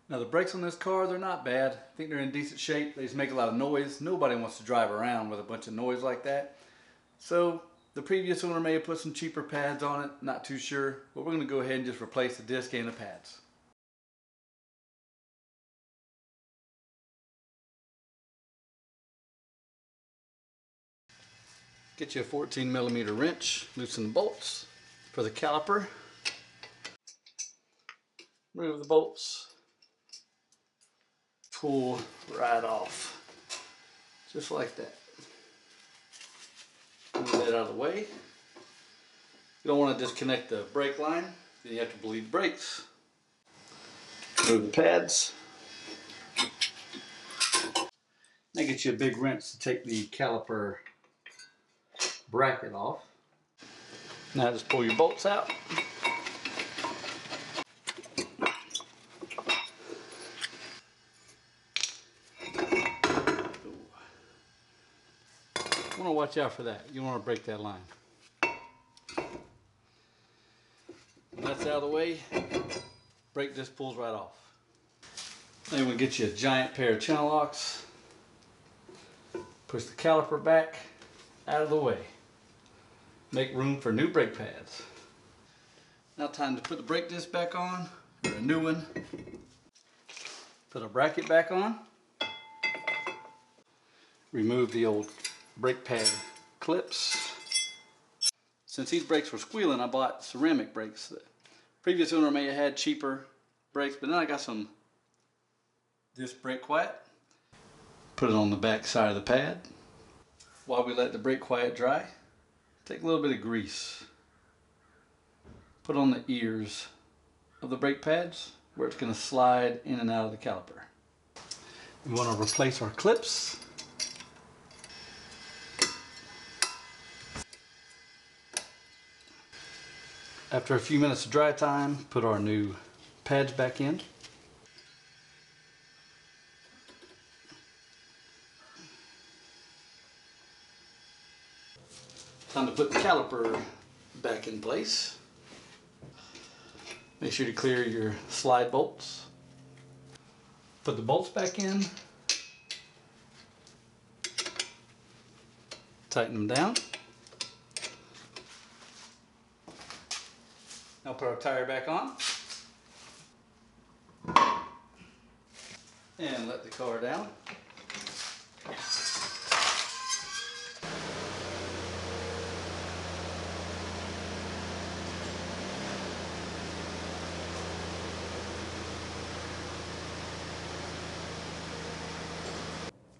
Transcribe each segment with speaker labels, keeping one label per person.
Speaker 1: Now the brakes on this car, they're not bad. I think they're in decent shape. They just make a lot of noise. Nobody wants to drive around with a bunch of noise like that. So the previous owner may have put some cheaper pads on it, not too sure. But we're going to go ahead and just replace the disc and the pads. Get you a 14mm wrench, loosen the bolts for the caliper. Remove the bolts. Pull right off, just like that. Move that out of the way. You don't want to disconnect the brake line, then you have to bleed brakes. Remove the pads. Now get you a big wrench to take the caliper bracket off. Now just pull your bolts out. You want to watch out for that. You want to break that line. When that's out of the way, brake disc pulls right off. Then we'll get you a giant pair of channel locks. Push the caliper back out of the way. Make room for new brake pads. Now time to put the brake disc back on, or a new one. Put a bracket back on. Remove the old brake pad clips. Since these brakes were squealing, I bought ceramic brakes. The previous owner may have had cheaper brakes, but then I got some disc brake quiet. Put it on the back side of the pad. While we let the brake quiet dry, take a little bit of grease. Put on the ears of the brake pads where it's going to slide in and out of the caliper. We want to replace our clips. After a few minutes of dry time, put our new pads back in. Time to put the caliper back in place. Make sure to clear your slide bolts. Put the bolts back in. Tighten them down. Now put our tire back on. And let the car down.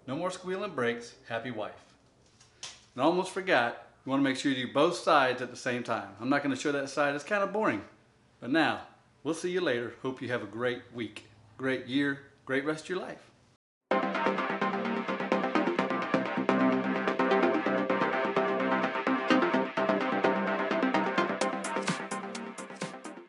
Speaker 1: No more squealing brakes, happy wife. And I almost forgot, you want to make sure you do both sides at the same time. I'm not going to show that side, it's kind of boring. But now, we'll see you later. Hope you have a great week, great year, great rest of your life.